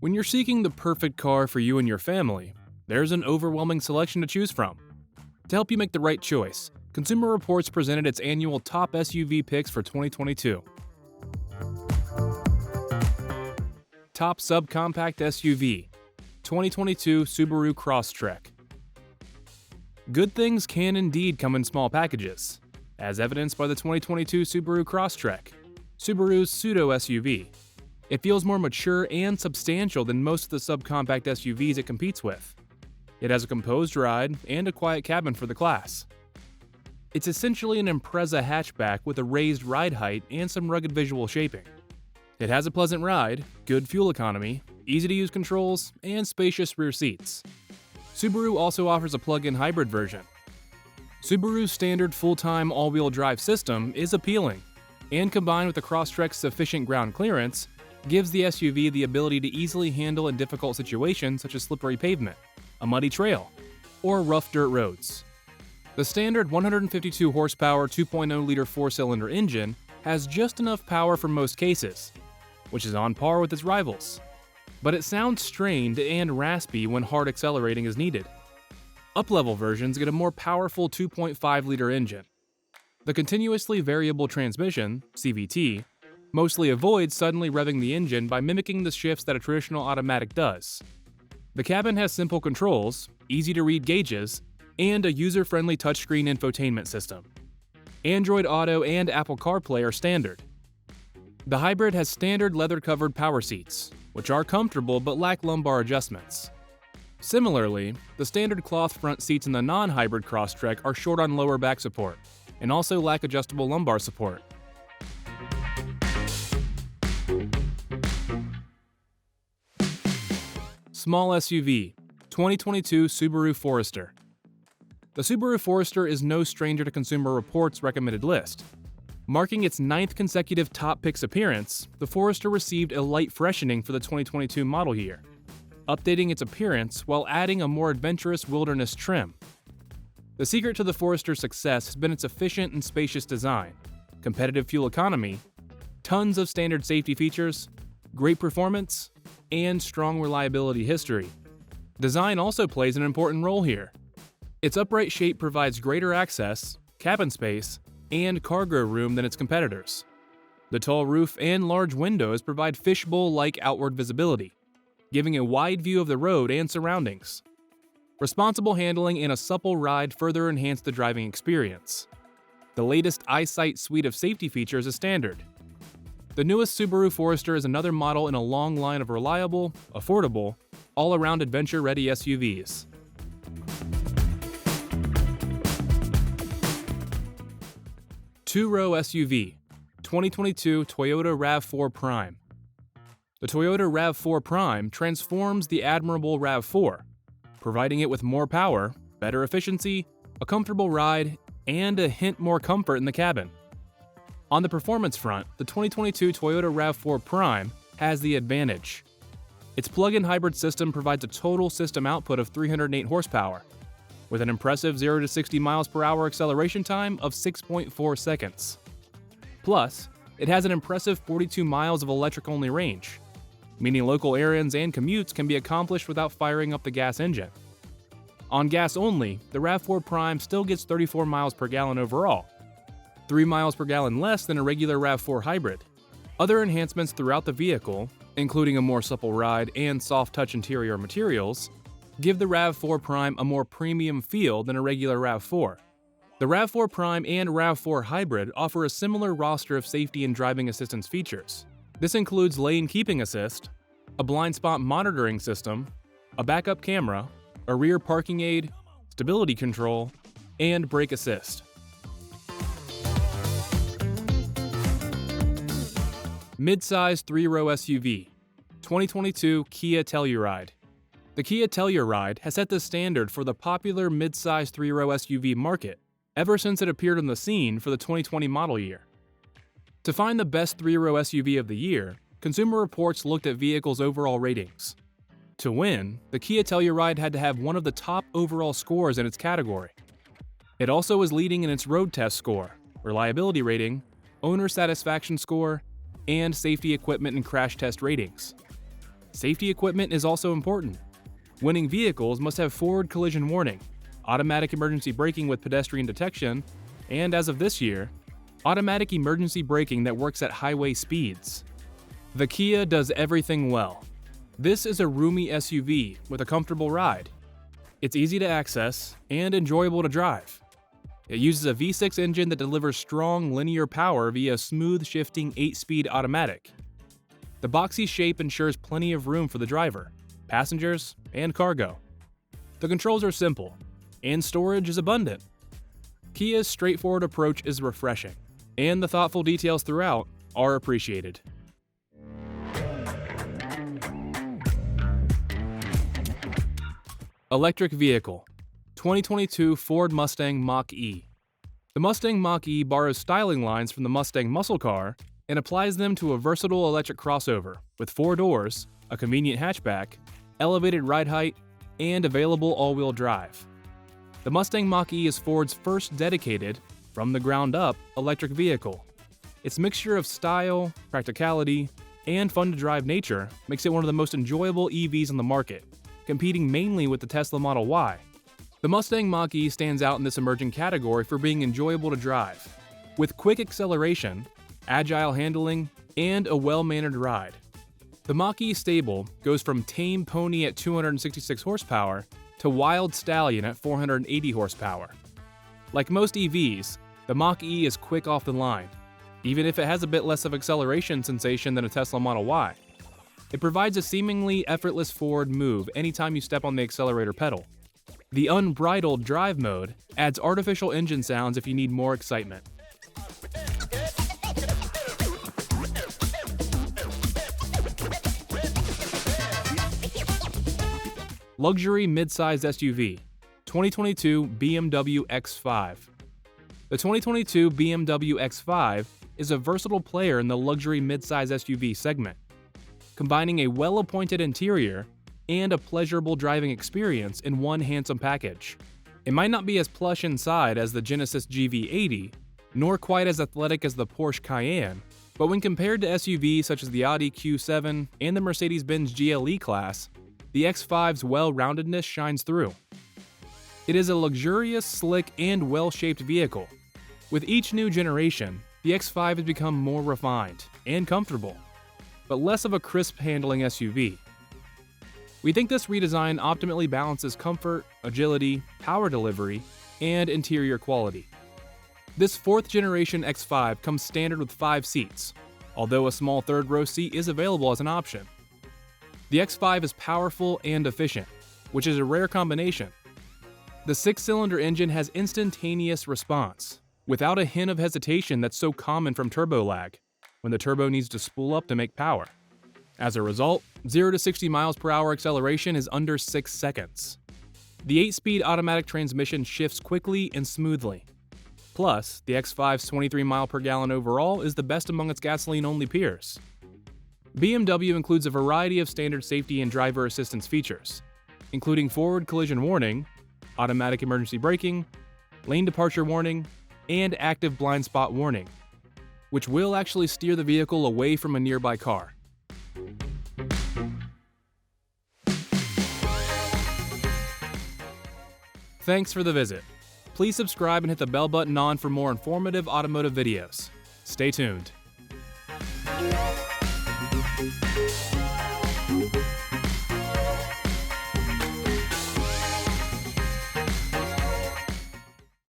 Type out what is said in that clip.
When you're seeking the perfect car for you and your family, there's an overwhelming selection to choose from. To help you make the right choice, Consumer Reports presented its annual top SUV picks for 2022. Top Subcompact SUV 2022 Subaru Crosstrek. Good things can indeed come in small packages, as evidenced by the 2022 Subaru Crosstrek, Subaru's pseudo-SUV. It feels more mature and substantial than most of the subcompact SUVs it competes with. It has a composed ride and a quiet cabin for the class. It's essentially an Impreza hatchback with a raised ride height and some rugged visual shaping. It has a pleasant ride, good fuel economy, easy-to-use controls, and spacious rear seats. Subaru also offers a plug-in hybrid version. Subaru's standard full-time all-wheel drive system is appealing, and combined with the Crosstrek's sufficient ground clearance, gives the SUV the ability to easily handle in difficult situations such as slippery pavement, a muddy trail, or rough dirt roads. The standard 152 horsepower 2.0-liter four-cylinder engine has just enough power for most cases, which is on par with its rivals. But it sounds strained and raspy when hard accelerating is needed. Up-level versions get a more powerful 2.5-liter engine. The continuously variable transmission, CVT, mostly avoids suddenly revving the engine by mimicking the shifts that a traditional automatic does. The cabin has simple controls, easy-to-read gauges, and a user-friendly touchscreen infotainment system. Android Auto and Apple CarPlay are standard. The hybrid has standard leather-covered power seats, which are comfortable but lack lumbar adjustments. Similarly, the standard cloth front seats in the non-hybrid Crosstrek are short on lower back support, and also lack adjustable lumbar support. Small SUV 2022 Subaru Forester. The Subaru Forester is no stranger to Consumer Reports' recommended list. Marking its 9th consecutive top picks appearance, the Forester received a light freshening for the 2022 model year, updating its appearance while adding a more adventurous wilderness trim. The secret to the Forester's success has been its efficient and spacious design, competitive fuel economy, tons of standard safety features, great performance, and strong reliability history. Design also plays an important role here. Its upright shape provides greater access, cabin space, and cargo room than its competitors. The tall roof and large windows provide fishbowl-like outward visibility, giving a wide view of the road and surroundings. Responsible handling and a supple ride further enhance the driving experience. The latest EyeSight suite of safety features is standard. The newest Subaru Forester is another model in a long line of reliable, affordable, all-around adventure-ready SUVs. Two-row SUV 2022 Toyota RAV4 Prime. The Toyota RAV4 Prime transforms the admirable RAV4, providing it with more power, better efficiency, a comfortable ride, and a hint more comfort in the cabin. On the performance front, the 2022 Toyota RAV4 Prime has the advantage. Its plug-in hybrid system provides a total system output of 308 horsepower, with an impressive 0 to 60 miles per hour acceleration time of 6.4 seconds. Plus, it has an impressive 42 miles of electric-only range, meaning local errands and commutes can be accomplished without firing up the gas engine. On gas only, the RAV4 Prime still gets 34 miles per gallon overall, 3 miles per gallon less than a regular RAV4 hybrid. Other enhancements throughout the vehicle, including a more supple ride and soft-touch interior materials, give the RAV4 Prime a more premium feel than a regular RAV4. The RAV4 Prime and RAV4 Hybrid offer a similar roster of safety and driving assistance features. This includes lane keeping assist, a blind spot monitoring system, a backup camera, a rear parking aid, stability control, and brake assist. Midsize three-row SUV 2022 Kia Telluride. The Kia Telluride has set the standard for the popular midsize three-row SUV market ever since it appeared on the scene for the 2020 model year. To find the best three-row SUV of the year, Consumer Reports looked at vehicles' overall ratings. To win, the Kia Telluride had to have one of the top overall scores in its category. It also was leading in its road test score, reliability rating, owner satisfaction score, and safety equipment and crash test ratings. Safety equipment is also important. Winning vehicles must have forward collision warning, automatic emergency braking with pedestrian detection, and as of this year, automatic emergency braking that works at highway speeds. The Kia does everything well. This is a roomy SUV with a comfortable ride. It's easy to access and enjoyable to drive. It uses a V6 engine that delivers strong linear power via smooth shifting 8-speed automatic. The boxy shape ensures plenty of room for the driver, passengers, and cargo. The controls are simple, and storage is abundant. Kia's straightforward approach is refreshing, and the thoughtful details throughout are appreciated. Electric vehicle, 2022 Ford Mustang Mach-E. The Mustang Mach-E borrows styling lines from the Mustang muscle car and applies them to a versatile electric crossover with 4 doors, a convenient hatchback, elevated ride height, and available all-wheel drive. The Mustang Mach-E is Ford's first dedicated, from-the-ground-up electric vehicle. Its mixture of style, practicality, and fun-to-drive nature makes it one of the most enjoyable EVs on the market, competing mainly with the Tesla Model Y. The Mustang Mach-E stands out in this emerging category for being enjoyable to drive, with quick acceleration, agile handling, and a well-mannered ride. The Mach-E stable goes from tame pony at 266 horsepower to wild stallion at 480 horsepower. Like most EVs, the Mach-E is quick off the line, even if it has a bit less of acceleration sensation than a Tesla Model Y. It provides a seemingly effortless forward move anytime you step on the accelerator pedal. The unbridled drive mode adds artificial engine sounds if you need more excitement. Luxury midsize SUV, 2022 BMW X5. The 2022 BMW X5 is a versatile player in the luxury midsize SUV segment, combining a well-appointed interior and a pleasurable driving experience in one handsome package. It might not be as plush inside as the Genesis GV80, nor quite as athletic as the Porsche Cayenne, but when compared to SUVs such as the Audi Q7 and the Mercedes-Benz GLE class, the X5's well-roundedness shines through. It is a luxurious, slick, and well-shaped vehicle. With each new generation, the X5 has become more refined and comfortable, but less of a crisp-handling SUV. We think this redesign optimally balances comfort, agility, power delivery, and interior quality. This 4th-generation X5 comes standard with 5 seats, although a small third-row seat is available as an option. The X5 is powerful and efficient, which is a rare combination. The 6-cylinder engine has instantaneous response, without a hint of hesitation that's so common from turbo lag, when the turbo needs to spool up to make power. As a result, 0 to 60 miles per hour acceleration is under 6 seconds. The 8-speed automatic transmission shifts quickly and smoothly. Plus, the X5's 23 mile per gallon overall is the best among its gasoline-only peers. BMW includes a variety of standard safety and driver assistance features, including forward collision warning, automatic emergency braking, lane departure warning, and active blind spot warning, which will actually steer the vehicle away from a nearby car. Thanks for the visit. Please subscribe and hit the bell button on for more informative automotive videos. Stay tuned.